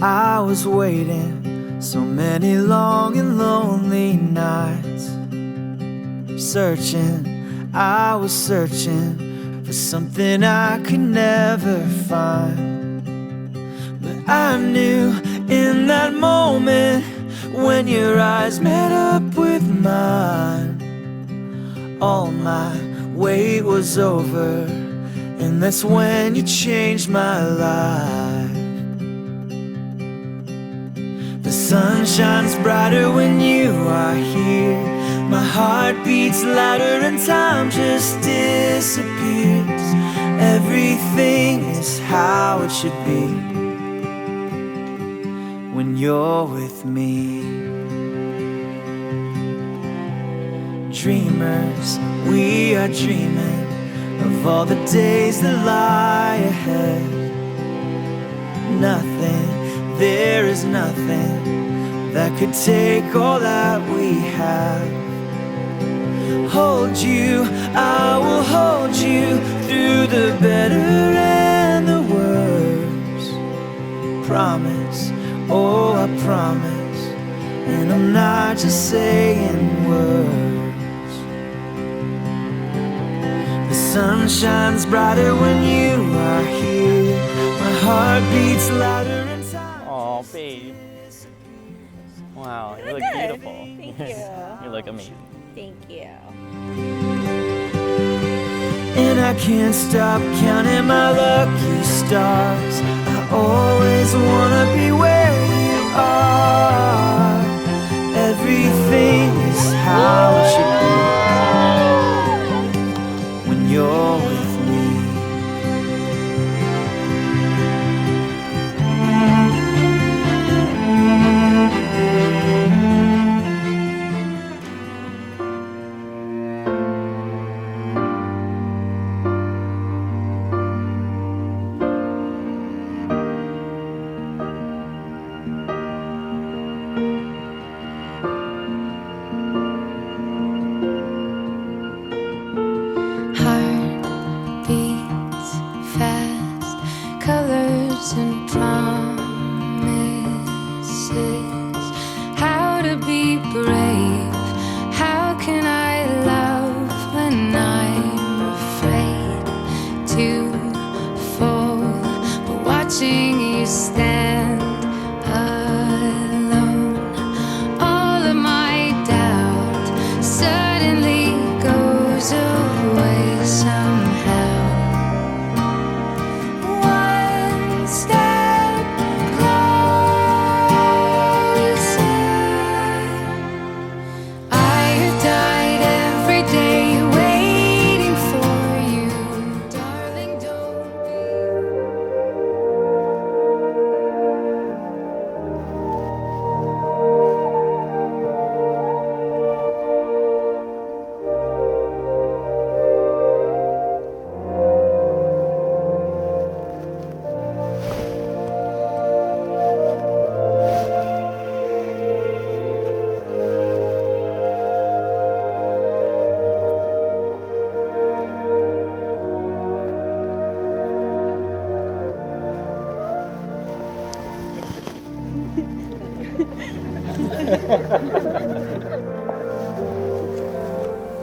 I was waiting so many long and lonely nights, searching, I was searching for something I could never find. But I knew in that moment when your eyes met up with mine, all my wait was over, and that's when you changed my life. The sun shines brighter when you are here. My heart beats louder and time just disappears. Everything is how it should be when you're with me. Dreamers, we are dreaming of all the days that lie ahead. Nothing, there is nothing that could take all that we have. Hold you, I will hold you through the better and the worst. Promise, oh I promise, and I'm not just saying words. The sun shines brighter when you are here. My heart beats louder in time. Oh, babe. Wow, you look beautiful. Thank you. You look amazing. Thank you. And I can't stop counting my lucky stars. I always wanna be where you are. Everything is how it should be when you're with me. And promises, how to be brave, how can I love when I'm afraid to fall, but watching you stand alone, all of my doubt suddenly goes away somehow.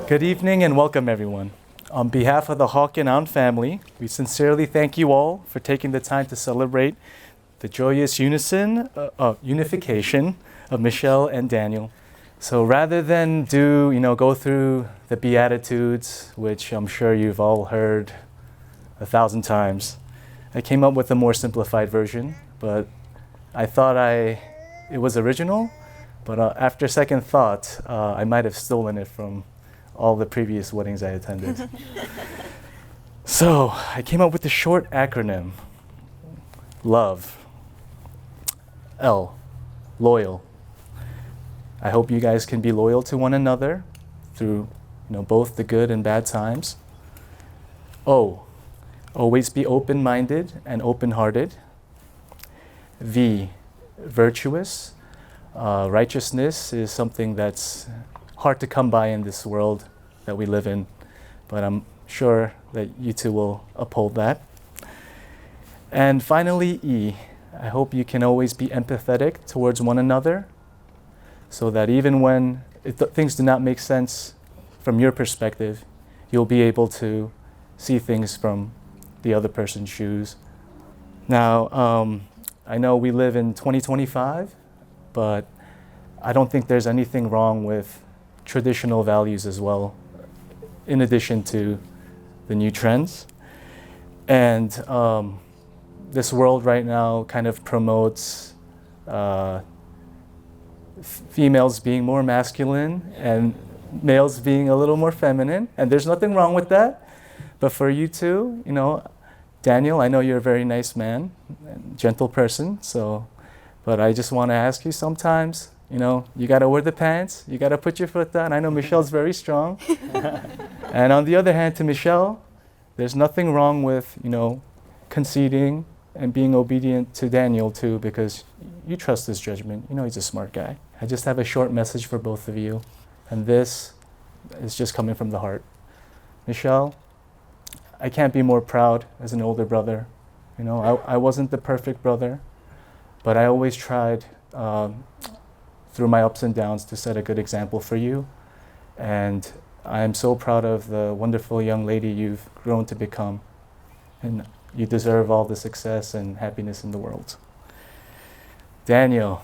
Good evening and welcome everyone. On behalf of the Hawk and Ahn family, we sincerely thank you all for taking the time to celebrate the joyous unification of Michelle and Daniel. So rather than go through the Beatitudes, which I'm sure you've all heard 1,000 times, I came up with a more simplified version, but I thought it was original, but after second thought, I might have stolen it from all the previous weddings I attended. So I came up with a short acronym. LOVE. L, loyal. I hope you guys can be loyal to one another through both the good and bad times. O, always be open-minded and open-hearted. V, virtuous. Righteousness is something that's hard to come by in this world that we live in, but I'm sure that you two will uphold that. And finally, E, I hope you can always be empathetic towards one another so that even when things do not make sense from your perspective, you'll be able to see things from the other person's shoes. Now, I know we live in 2025, but I don't think there's anything wrong with traditional values as well, in addition to the new trends. And this world right now kind of promotes females being more masculine and males being a little more feminine, and there's nothing wrong with that. But for you two, you know, Daniel, I know you're a very nice man, gentle person, but I just want to ask you sometimes, you know, you got to wear the pants, you got to put your foot down. I know Michelle's very strong. And on the other hand, to Michelle, there's nothing wrong with, you know, conceding and being obedient to Daniel too, because you trust his judgment. You know he's a smart guy. I just have a short message for both of you, and this is just coming from the heart. Michelle, I can't be more proud as an older brother. You know, I wasn't the perfect brother, but I always tried through my ups and downs to set a good example for you. And I am so proud of the wonderful young lady you've grown to become. And you deserve all the success and happiness in the world. Daniel,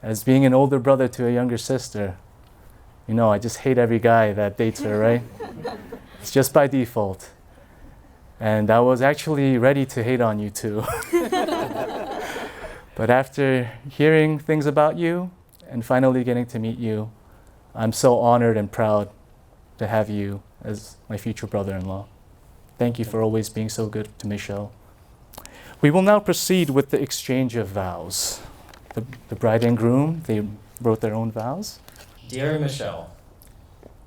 as being an older brother to a younger sister, you know, I just hate every guy that dates her, right? It's just by default. And I was actually ready to hate on you too. But after hearing things about you and finally getting to meet you, I'm so honored and proud to have you as my future brother-in-law. Thank you for always being so good to Michelle. We will now proceed with the exchange of vows. The bride and groom, they wrote their own vows. Dear Michelle,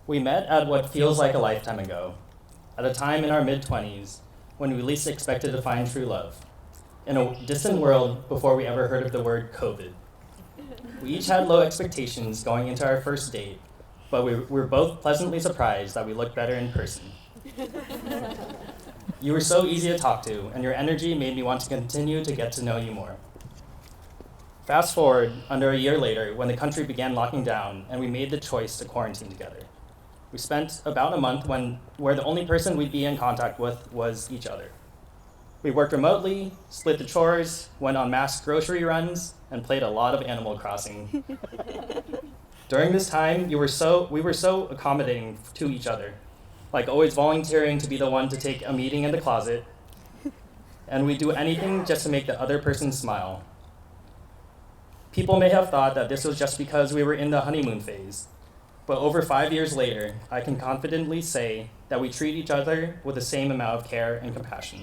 we met at what feels like a lifetime ago, at a time in our mid-20s when we least expected to find true love, in a distant world before we ever heard of the word COVID. We each had low expectations going into our first date, but we were both pleasantly surprised that we looked better in person. You were so easy to talk to, and your energy made me want to continue to get to know you more. Fast forward under a year later when the country began locking down and we made the choice to quarantine together. We spent about a month where the only person we'd be in contact with was each other. We worked remotely, split the chores, went on mass grocery runs, and played a lot of Animal Crossing. During this time, we were so accommodating to each other, like always volunteering to be the one to take a meeting in the closet, and we'd do anything just to make the other person smile. People may have thought that this was just because we were in the honeymoon phase, but over 5 years later, I can confidently say that we treat each other with the same amount of care and compassion.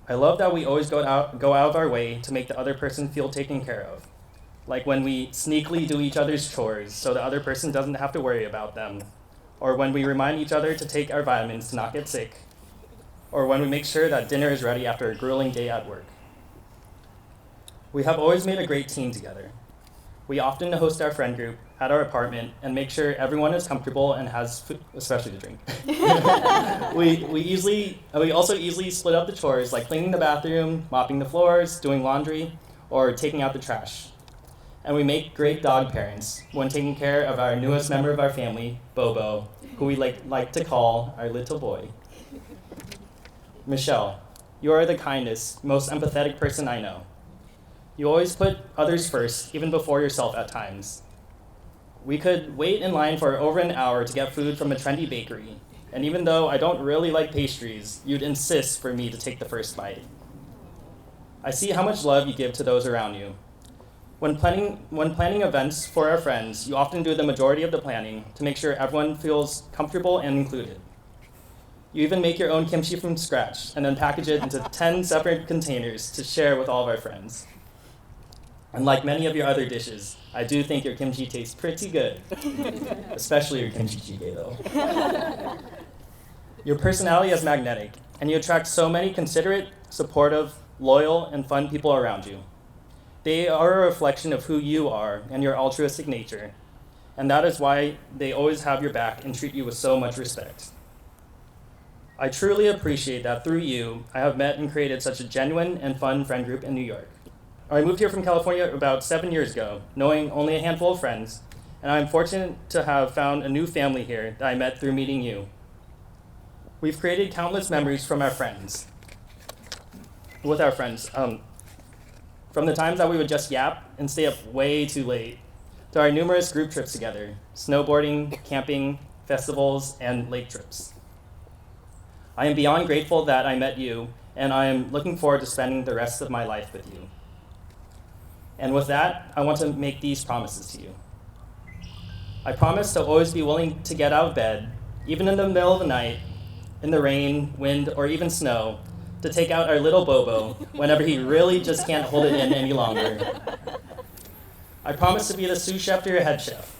I love that we always go out of our way to make the other person feel taken care of, like when we sneakily do each other's chores so the other person doesn't have to worry about them, or when we remind each other to take our vitamins to not get sick, or when we make sure that dinner is ready after a grueling day at work. We have always made a great team together. We often host our friend group at our apartment and make sure everyone is comfortable and has food, especially to drink. We also easily split up the chores like cleaning the bathroom, mopping the floors, doing laundry, or taking out the trash. And we make great dog parents when taking care of our newest member of our family, Bobo, who we like to call our little boy. Michelle, you are the kindest, most empathetic person I know. You always put others first, even before yourself at times. We could wait in line for over an hour to get food from a trendy bakery, and even though I don't really like pastries, you'd insist for me to take the first bite. I see how much love you give to those around you. When planning events for our friends, you often do the majority of the planning to make sure everyone feels comfortable and included. You even make your own kimchi from scratch and then package it into 10 separate containers to share with all of our friends. And like many of your other dishes, I do think your kimchi tastes pretty good. Especially your kimchi jjigae, though. Your personality is magnetic, and you attract so many considerate, supportive, loyal, and fun people around you. They are a reflection of who you are and your altruistic nature, and that is why they always have your back and treat you with so much respect. I truly appreciate that through you, I have met and created such a genuine and fun friend group in New York. I moved here from California about 7 years ago, knowing only a handful of friends, and I'm fortunate to have found a new family here that I met through meeting you. We've created countless memories with our friends. From the times that we would just yap and stay up way too late, to our numerous group trips together, snowboarding, camping, festivals, and lake trips. I am beyond grateful that I met you, and I am looking forward to spending the rest of my life with you. And with that, I want to make these promises to you. I promise to always be willing to get out of bed, even in the middle of the night, in the rain, wind, or even snow, to take out our little Bobo whenever he really just can't hold it in any longer. I promise to be the sous chef to your head chef,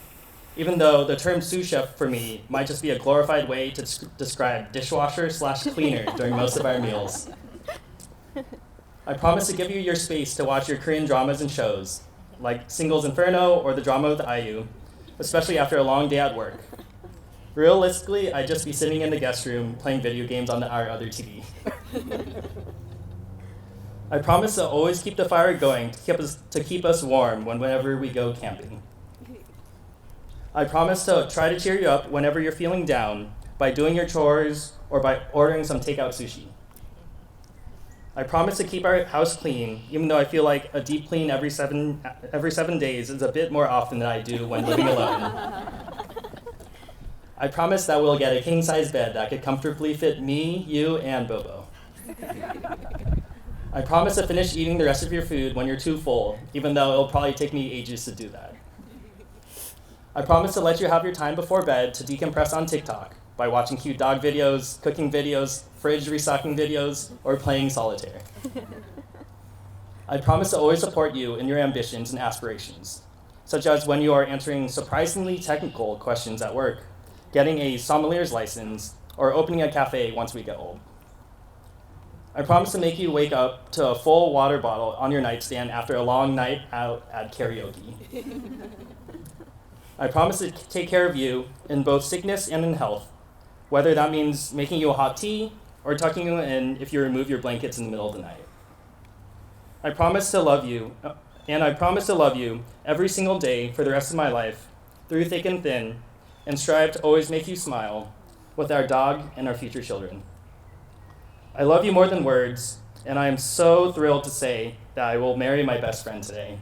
even though the term sous chef for me might just be a glorified way to describe dishwasher/cleaner during most of our meals. I promise to give you your space to watch your Korean dramas and shows, like Singles Inferno or the drama with IU, especially after a long day at work. Realistically, I'd just be sitting in the guest room playing video games on our other TV. I promise to always keep the fire going to keep us warm whenever we go camping. I promise to try to cheer you up whenever you're feeling down by doing your chores or by ordering some takeout sushi. I promise to keep our house clean, even though I feel like a deep clean every 7 days is a bit more often than I do when living alone. I promise that we'll get a king-size bed that could comfortably fit me, you, and Bobo. I promise to finish eating the rest of your food when you're too full, even though it'll probably take me ages to do that. I promise to let you have your time before bed to decompress on TikTok by watching cute dog videos, cooking videos, fridge restocking videos, or playing solitaire. I promise to always support you in your ambitions and aspirations, such as when you are answering surprisingly technical questions at work, getting a sommelier's license, or opening a cafe once we get old. I promise to make you wake up to a full water bottle on your nightstand after a long night out at karaoke. I promise to take care of you in both sickness and in health, whether that means making you a hot tea or tucking you in if you remove your blankets in the middle of the night. I promise to love you, and I promise to love you every single day for the rest of my life, through thick and thin, and strive to always make you smile with our dog and our future children. I love you more than words, and I am so thrilled to say that I will marry my best friend today.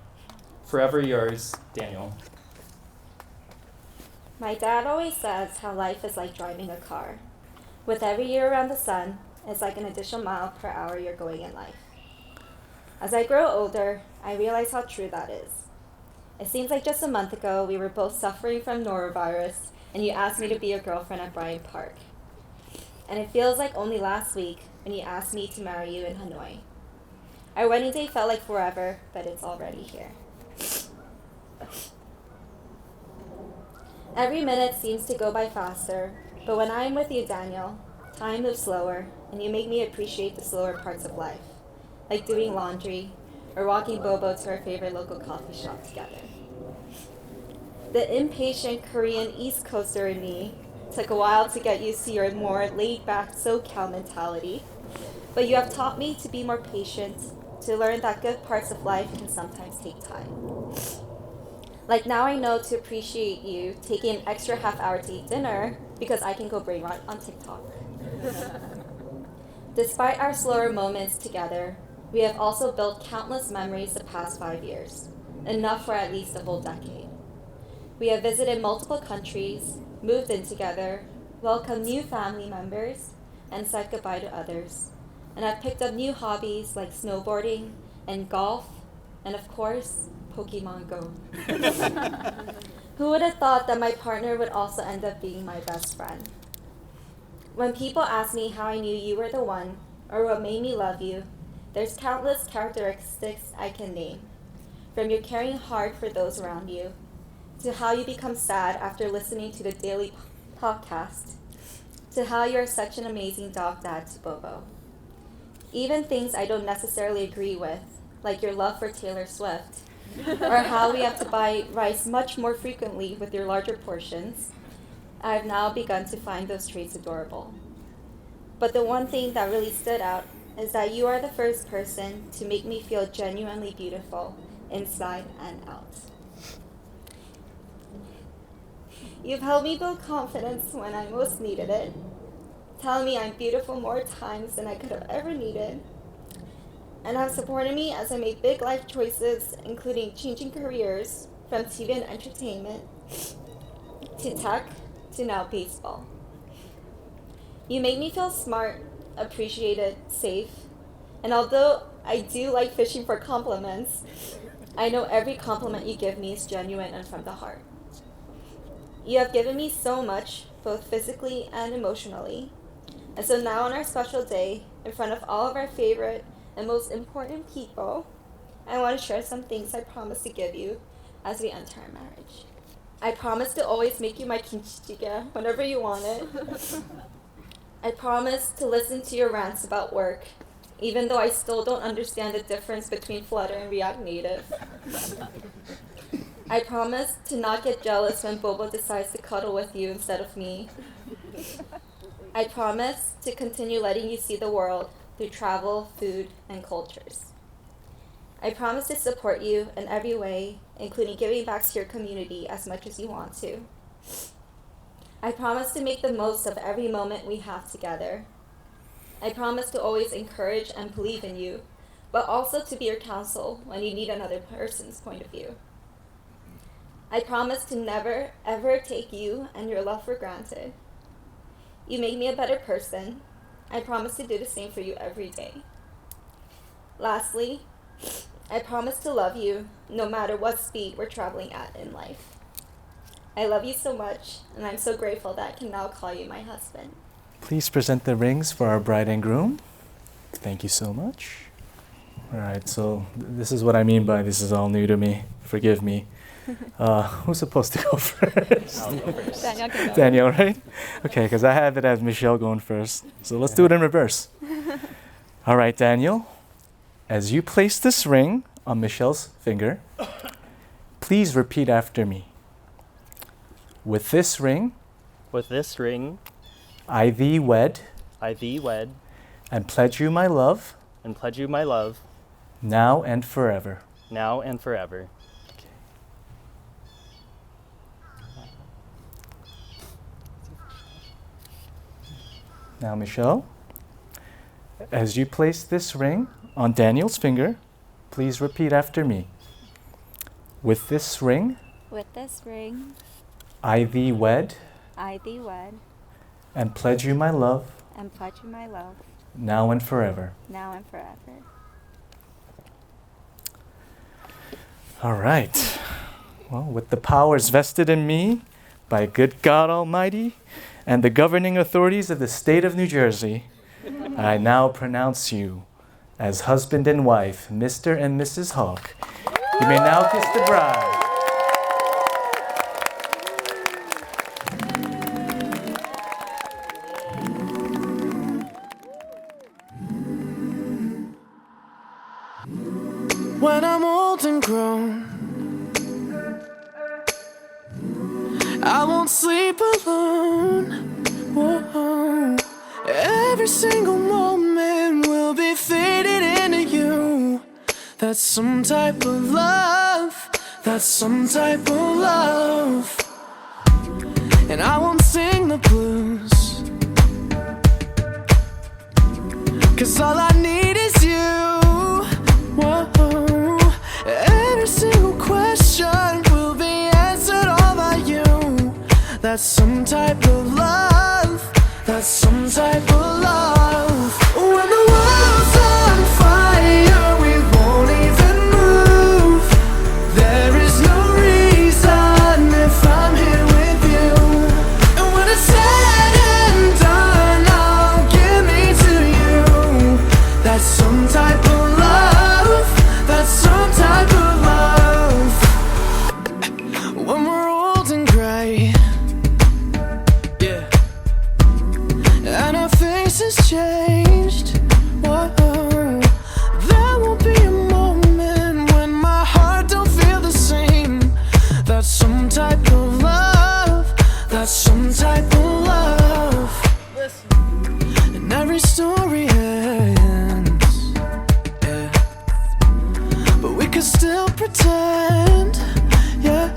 Forever yours, Daniel. My dad always says how life is like driving a car. With every year around the sun, it's like an additional mile per hour you're going in life. As I grow older, I realize how true that is. It seems like just a month ago, we were both suffering from norovirus, and you asked me to be your girlfriend at Bryant Park. And it feels like only last week when you asked me to marry you in Hanoi. Our wedding day felt like forever, but it's already here. Every minute seems to go by faster, but when I'm with you, Daniel, time moves slower, and you make me appreciate the slower parts of life, like doing laundry or walking Bobo to our favorite local coffee shop together. The impatient Korean East Coaster in me took a while to get used to your more laid-back SoCal mentality, but you have taught me to be more patient, to learn that good parts of life can sometimes take time. Like now I know to appreciate you taking an extra half hour to eat dinner because I can go brain rot on TikTok. Despite our slower moments together, we have also built countless memories the past 5 years, enough for at least a whole decade. We have visited multiple countries, moved in together, welcomed new family members, and said goodbye to others, and have picked up new hobbies like snowboarding and golf, and of course, Pokemon Go. Who would have thought that my partner would also end up being my best friend? When people ask me how I knew you were the one, or what made me love you, there's countless characteristics I can name. From your caring hard for those around you, to how you become sad after listening to the daily podcast, to how you're such an amazing dog dad to Bobo. Even things I don't necessarily agree with, like your love for Taylor Swift, or how we have to buy rice much more frequently with your larger portions, I've now begun to find those traits adorable. But the one thing that really stood out is that you are the first person to make me feel genuinely beautiful inside and out. You've helped me build confidence when I most needed it, telling me I'm beautiful more times than I could have ever needed, and have supported me as I made big life choices, including changing careers from TV and entertainment to tech to now baseball. You made me feel smart, appreciated, safe, and although I do like fishing for compliments, I know every compliment you give me is genuine and from the heart. You have given me so much, both physically and emotionally, and so now on our special day, in front of all of our favorite and most important people, I want to share some things I promise to give you as we enter our marriage. I promise to always make you my kimchi whenever you want it. I promise to listen to your rants about work, even though I still don't understand the difference between Flutter and React Native. I promise to not get jealous when Bobo decides to cuddle with you instead of me. I promise to continue letting you see the world through travel, food, and cultures. I promise to support you in every way, including giving back to your community as much as you want to. I promise to make the most of every moment we have together. I promise to always encourage and believe in you, but also to be your counsel when you need another person's point of view. I promise to never, ever take you and your love for granted. You make me a better person. I promise to do the same for you every day. Lastly, I promise to love you no matter what speed we're traveling at in life. I love you so much, and I'm so grateful that I can now call you my husband. Please present the rings for our bride and groom. Thank you so much. All right, so this is what I mean by this is all new to me. Forgive me. Who's supposed to go first? I'll go first. Daniel can go. Daniel, right? Okay, because I have it as Michelle going first. So let's do it in reverse. All right, Daniel. As you place this ring on Michelle's finger, please repeat after me. With this ring, With this ring, I thee wed, I thee wed, and pledge you my love, and pledge you my love, now and forever. now and forever. Now, Michelle, as you place this ring on Daniel's finger, please repeat after me. With this ring, With this ring, I thee wed, I thee wed, and pledge you my love, and pledge you my love, now and forever. now and forever. All right. Well, with the powers vested in me by good God Almighty and the governing authorities of the state of New Jersey, I now pronounce you as husband and wife, Mr. and Mrs. Hawk. You may now kiss the bride. When I'm old and grown, I won't sleep alone. Whoa. Every single moment will be faded into you. That's some type of love. That's some type of love. And I won't sing the blues, 'cause all I need is you. Whoa. Every single question will be answered all by you. That's some type of love. That's some type of love. When the world's on fire, we won't even move. There is no reason if I'm here with you. And when it's said and done, I'll give me to you. That's still pretend, yeah.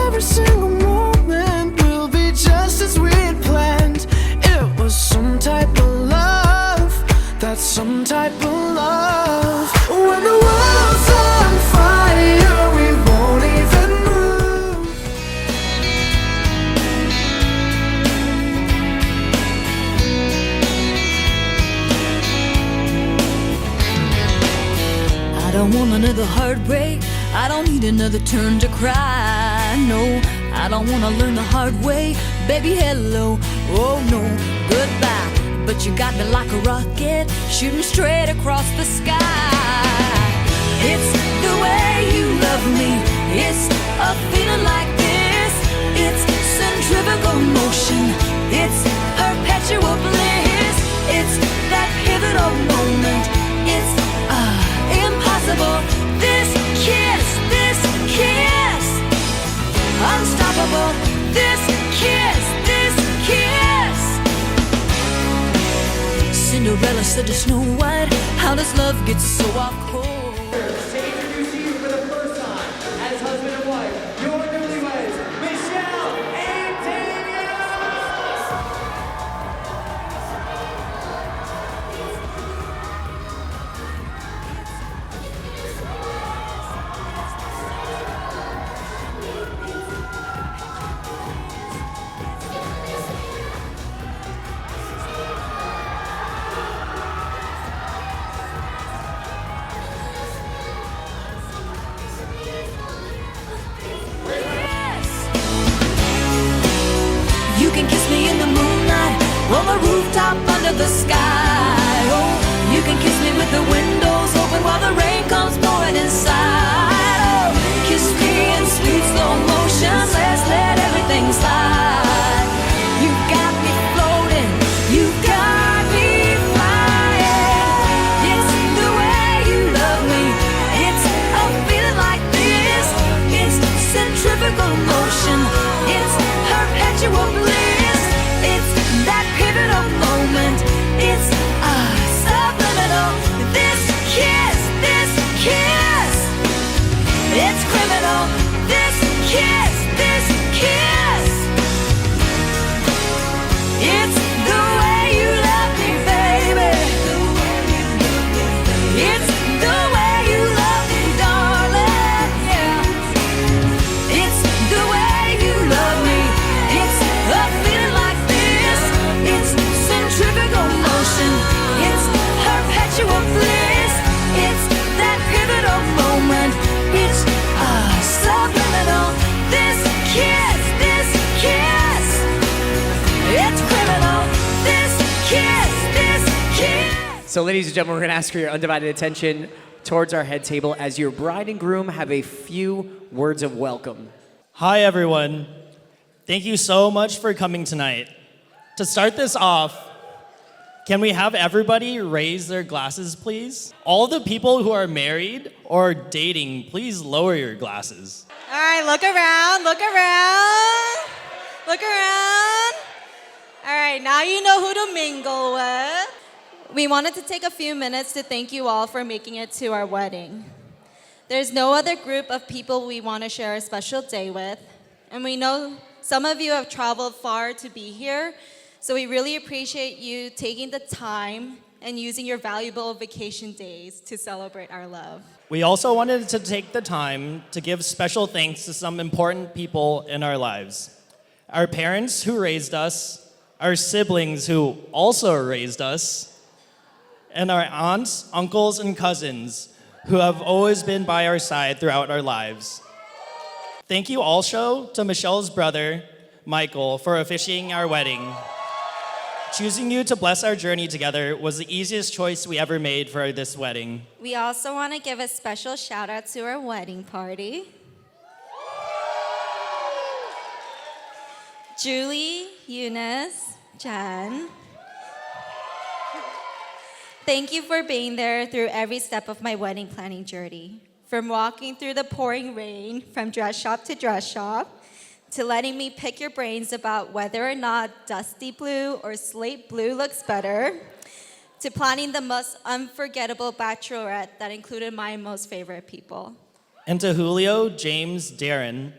Every single moment will be just as we had planned. It was some type of love, that's some type of love. When the world's on fire, we won't even move. I don't want another heartbreak. I don't need another turn to cry. No, I don't wanna learn the hard way. Baby, hello, oh no, goodbye. But you got me like a rocket, shooting straight across the sky. It's the way you love me. It's a feeling like this. It's centrifugal motion. It's perpetual bliss. It's that pivotal moment. It's impossible. This kiss, unstoppable. This kiss. Cinderella said to Snow White, how does love get so off course? Introducing you for the first time as husband and wife, your newlyweds, Michelle and Daniel! You can kiss me in the moonlight, on the rooftop under the sky. Oh, you can kiss me with the windows open while the rain comes pouring inside. Oh, kiss me in sweet slow motion, let's let everything slide. You got me floating, you got me flying. It's the way you love me, it's a feeling like this. It's centrifugal motion, it's perpetual bliss. It's that pivotal moment. It's subliminal. This kiss. It's criminal. This kiss. It's the way you love me, baby. It's the way you love me, darling. Yeah. It's the way you love me. It's a feeling like this. It's centrifugal motion. It's perpetual bliss. It's that pivotal moment. It's subliminal. This kiss. It's criminal. This kiss. So, ladies and gentlemen, we're going to ask for your undivided attention towards our head table as your bride and groom have a few words of welcome. Hi, everyone. Thank you so much for coming tonight. To start this off, can we have everybody raise their glasses, please? All the people who are married or dating, please lower your glasses. All right, look around. All right, now you know who to mingle with. We wanted to take a few minutes to thank you all for making it to our wedding. There's no other group of people we want to share a special day with, and we know some of you have traveled far to be here, so we really appreciate you taking the time and using your valuable vacation days to celebrate our love. We also wanted to take the time to give special thanks to some important people in our lives. Our parents who raised us, our siblings who also raised us, and our aunts, uncles, and cousins who have always been by our side throughout our lives. Thank you also to Michelle's brother, Michael, for officiating our wedding. Choosing you to bless our journey together was the easiest choice we ever made for this wedding. We also want to give a special shout out to our wedding party. Julie, Eunice, Jen. Thank you for being there through every step of my wedding planning journey. From walking through the pouring rain, from dress shop to dress shop, to letting me pick your brains about whether or not dusty blue or slate blue looks better, to planning the most unforgettable bachelorette that included my most favorite people. And to Julio, James, Darren,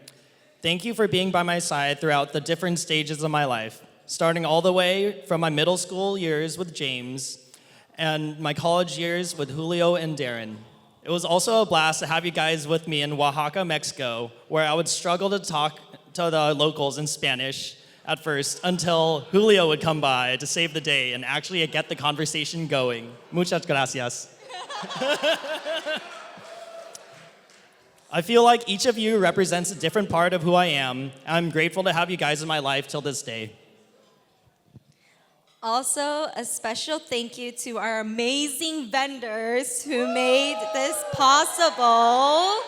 thank you for being by my side throughout the different stages of my life, starting all the way from my middle school years with James and my college years with Julio and Darren. It was also a blast to have you guys with me in Oaxaca, Mexico, where I would struggle to talk to the locals in Spanish at first until Julio would come by to save the day and actually get the conversation going. Muchas gracias. I feel like each of you represents a different part of who I am. I'm grateful to have you guys in my life till this day. Also, a special thank you to our amazing vendors who made this possible.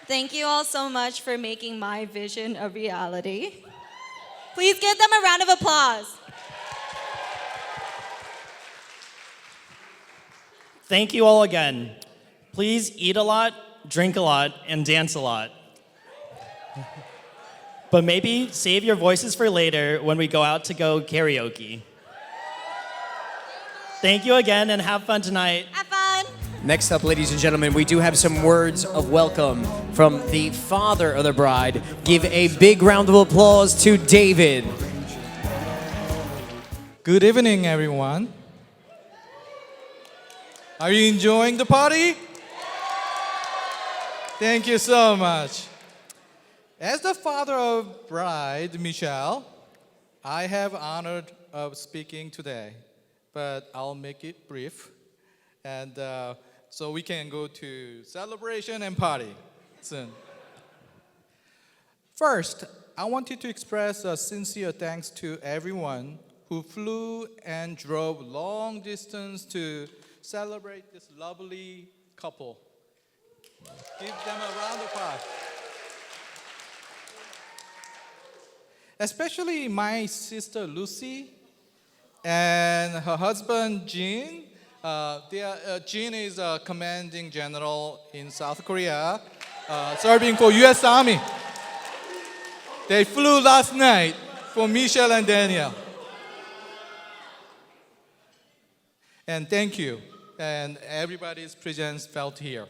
Thank you all so much for making my vision a reality. Please give them a round of applause. Thank you all again. Please eat a lot, drink a lot, and dance a lot. But maybe save your voices for later when we go out to go karaoke. Thank you again and have fun tonight. Have fun. Next up, ladies and gentlemen, we do have some words of welcome from the father of the bride. Give a big round of applause to David. Good evening, everyone. Are you enjoying the party? Thank you so much. As the father of bride, Michelle, I have honored of speaking today, but I'll make it brief, and so we can go to celebration and party soon. First, I wanted to express a sincere thanks to everyone who flew and drove long distance to celebrate this lovely couple. Give them a round of applause. Especially my sister Lucy and her husband Jean. Jean is a commanding general in South Korea, serving for U.S. Army. They flew last night for Michelle and Daniel. And thank you, and everybody's presence felt here.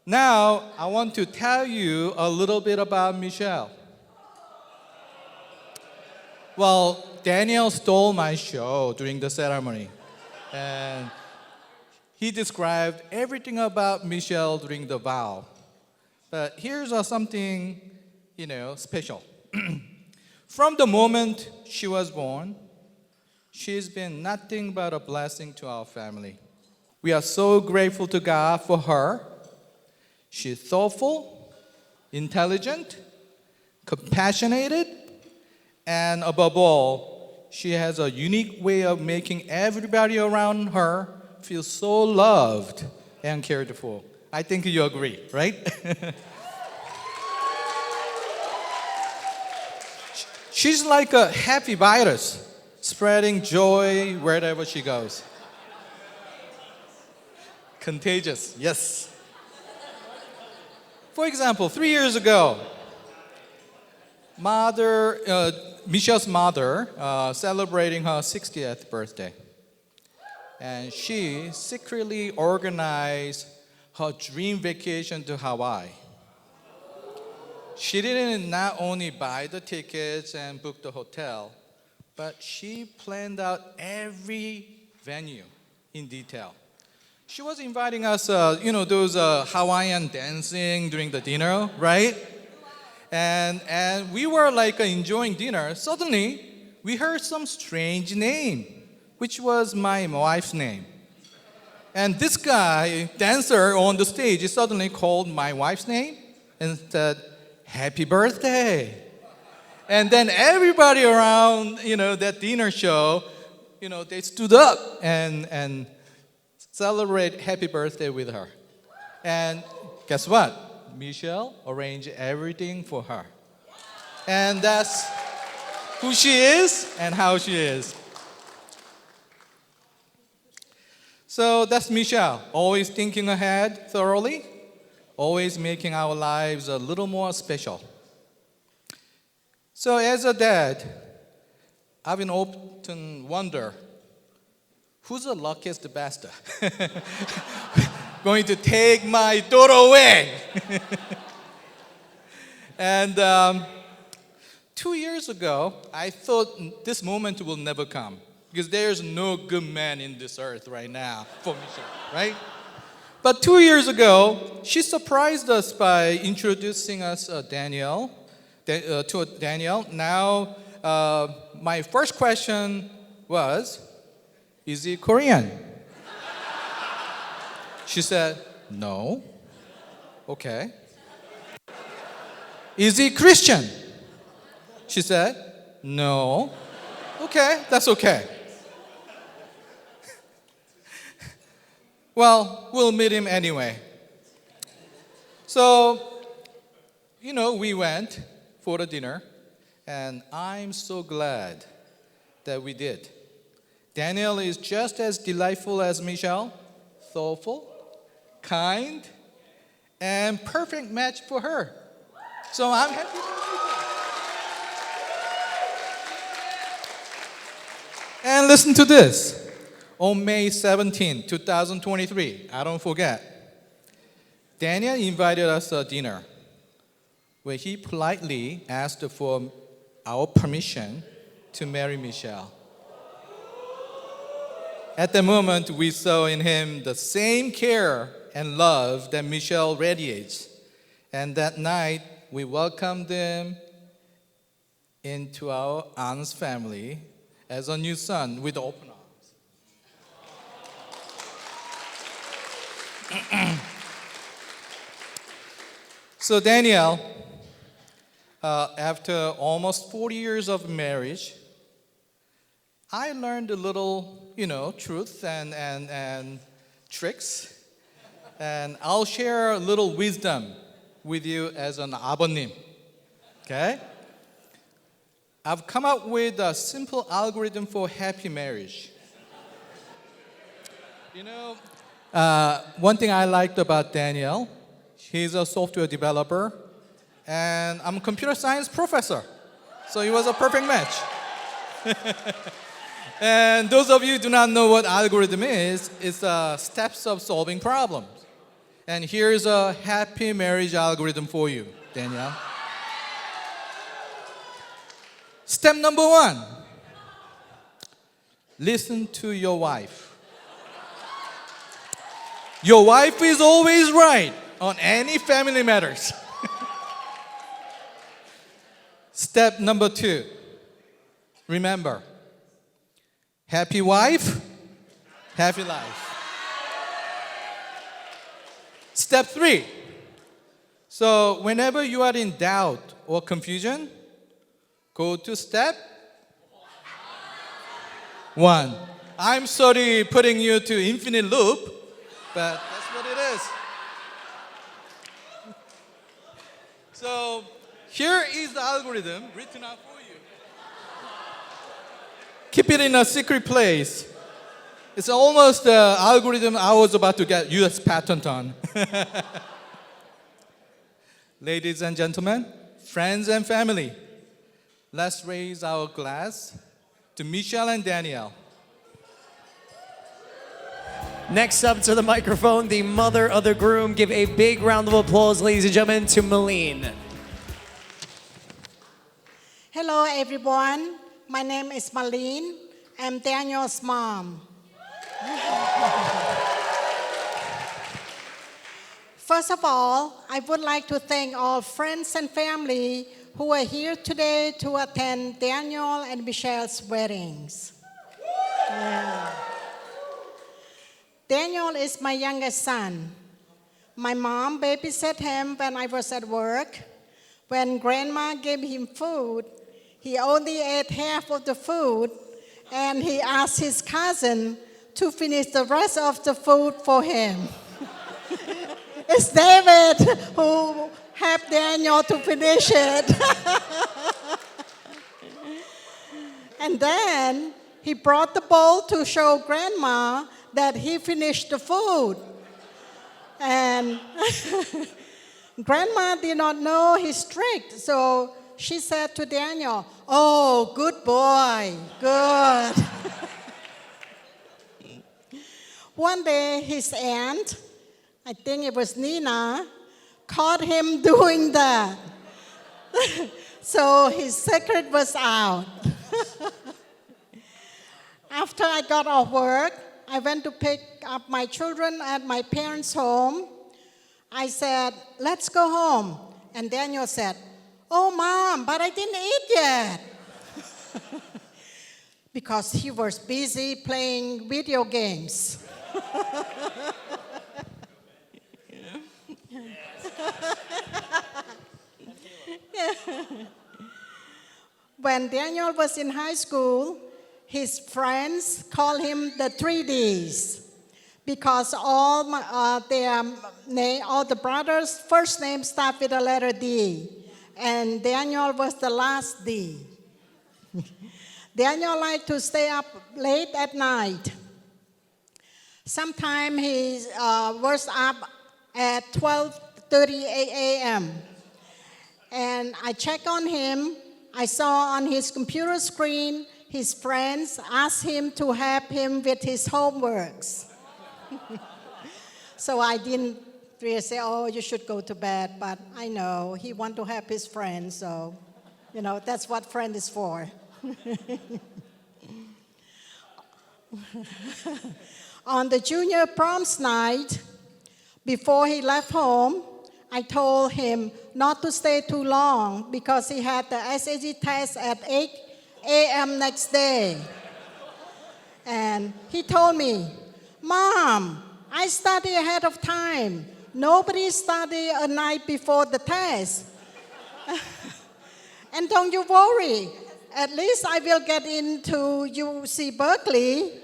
Now, I want to tell you a little bit about Michelle. Well, Daniel stole my show during the ceremony, and he described everything about Michelle during the vow. But here's something, special. From the moment she was born, she's been nothing but a blessing to our family. We are so grateful to God for her. She's thoughtful, intelligent, compassionate, and above all, she has a unique way of making everybody around her feel so loved and cared for. I think you agree, right? She's like a happy virus, spreading joy wherever she goes. Contagious, yes. For example, 3 years ago, Michelle's mother celebrating her 60th birthday. And she secretly organized her dream vacation to Hawaii. She didn't not only buy the tickets and book the hotel, but she planned out every venue in detail. She was inviting us, those Hawaiian dancing during the dinner, right? And we were enjoying dinner. Suddenly, we heard some strange name, which was my wife's name. And this guy, dancer on the stage, suddenly called my wife's name and said, "Happy birthday." And then everybody around, that dinner show, they stood up and celebrate happy birthday with her. And guess what? Michelle arranged everything for her. And that's who she is and how she is. So that's Michelle, always thinking ahead thoroughly, always making our lives a little more special. So as a dad, I've been often wonder, who's the luckiest bastard? Going to take my daughter away. And 2 years ago, I thought this moment will never come because there's no good man in this earth right now for Michelle, right? But 2 years ago, she surprised us by introducing us to Danielle. Now, my first question was, is he Korean? She said, no. Okay. Is he Christian? She said, no. Okay, that's okay. Well, we'll meet him anyway. So, we went for the dinner, and I'm so glad that we did. Danielle is just as delightful as Michelle, thoughtful, kind, and perfect match for her. So I'm happy to meet her. And listen to this. On May 17, 2023, I don't forget, Daniel invited us to dinner where he politely asked for our permission to marry Michelle. At the moment, we saw in him the same care and love that Michelle radiates. And that night, we welcomed him into our aunt's family as a new son with open arms. So Danielle, after almost 40 years of marriage, I learned a little, truth and tricks. And I'll share a little wisdom with you as an 아버님. Okay? I've come up with a simple algorithm for happy marriage. One thing I liked about Daniel, he's a software developer, and I'm a computer science professor. So he was a perfect match. And those of you who do not know what algorithm is, it's steps of solving problems. And here's a happy marriage algorithm for you, Danielle. Step number 1, listen to your wife. Your wife is always right on any family matters. Step number 2, remember, happy wife, happy life. Step 3, so whenever you are in doubt or confusion, go to step 1. I'm sorry putting you to infinite loop, but that's what it is. So here is the algorithm written out for you. Keep it in a secret place. It's almost the algorithm I was about to get US patent on. Ladies and gentlemen, friends and family, let's raise our glass to Michelle and Danielle. Next up to the microphone, the mother of the groom. Give a big round of applause, ladies and gentlemen, to Malene. Hello, everyone. My name is Malene. I'm Daniel's mom. First of all, I would like to thank all friends and family who are here today to attend Daniel and Michelle's weddings. Yeah. Daniel is my youngest son. My mom babysat him when I was at work. When grandma gave him food, he only ate half of the food, and he asked his cousin to finish the rest of the food for him. It's David who helped Daniel to finish it. And then he brought the bowl to show grandma that he finished the food. And grandma did not know he's strict, so she said to Daniel, "Oh, good boy, good." One day, his aunt, I think it was Nina, caught him doing that. So his secret was out. After I got off work, I went to pick up my children at my parents' home. I said, "Let's go home." And Daniel said, "Oh, Mom, but I didn't eat yet." Because he was busy playing video games. When Daniel was in high school, his friends called him the 3Ds because all the brothers' first names start with the letter D, and Daniel was the last D. Daniel liked to stay up late at night. Sometimes he was up at 12:30 a.m. And I checked on him. I saw on his computer screen his friends asked him to help him with his homeworks. So I didn't really say, "Oh, you should go to bed," but I know he wants to help his friends, so that's what friend is for. On the junior proms night, before he left home, I told him not to stay too long because he had the SAT test at 8 a.m. next day. And he told me, "Mom, I study ahead of time. Nobody study a night before the test. And don't you worry, at least I will get into UC Berkeley."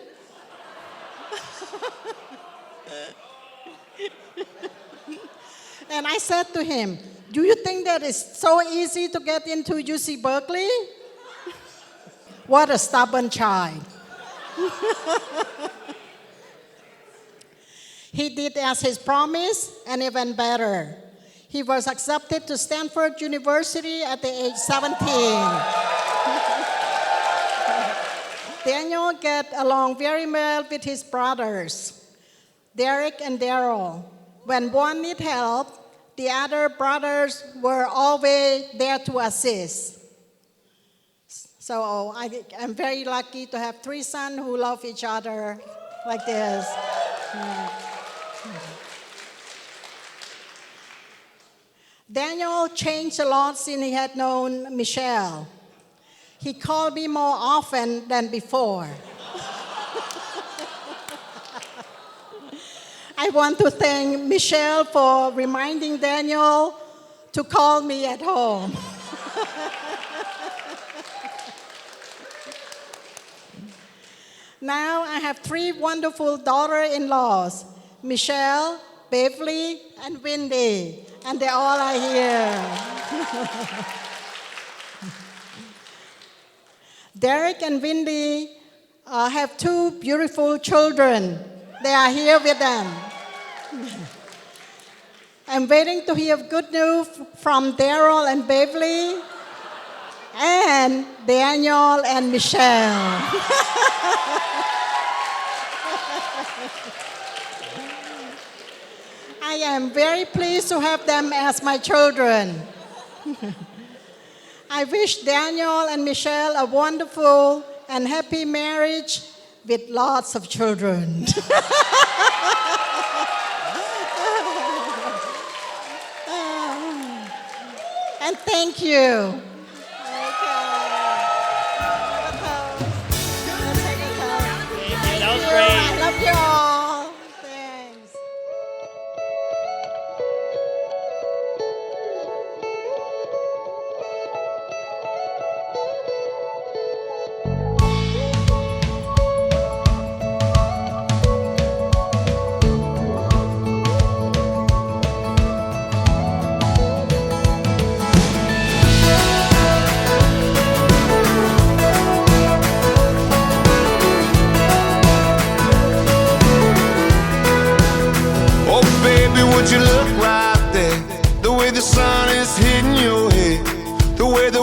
And I said to him, "Do you think that it's so easy to get into UC Berkeley?" What a stubborn child. He did as his promise, and even better. He was accepted to Stanford University at the age 17. Daniel got along very well with his brothers, Derek and Daryl. When one needed help, the other brothers were always there to assist. So I'm very lucky to have 3 sons who love each other like this. Daniel changed a lot since he had known Michelle. He called me more often than before. I want to thank Michelle for reminding Daniel to call me at home. Now I have 3 wonderful daughter-in-laws, Michelle, Beverly, and Wendy, and they all are here. Derek and Wendy have 2 beautiful children. They are here with them. I'm waiting to hear good news from Daryl and Beverly, and Daniel and Michelle. I am very pleased to have them as my children. I wish Daniel and Michelle a wonderful and happy marriage with lots of children. And thank you. That was great. I love you all. Thanks. Would you look right there? The way the sun is hitting your head, the way the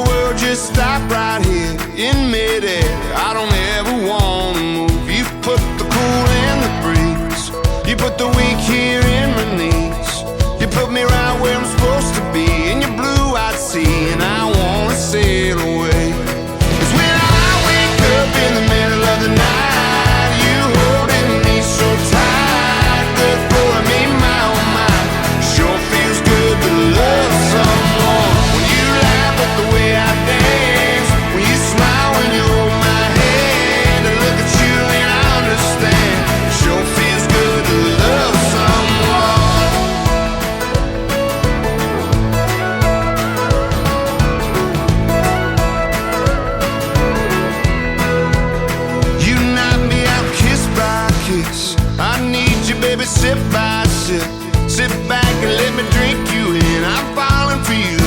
stop right here in midair. I don't ever wanna move. You put the cool in the breeze. You put the weak here in my knees. You put me right where I'm supposed to be in your blue-eyed sea, and I wanna sail away. 'Cause when I wake up in the middle of the night, you holding me so tight, good for me, my oh my. Sure feels good to love someone. When you laugh at the way I dance, when you smile when you hold my hand, I look at you and I understand. Sure feels good to love someone. You knock me out kiss by kiss. I need you, baby, sip by sip. Sit back and let me drink you in. I'm falling for you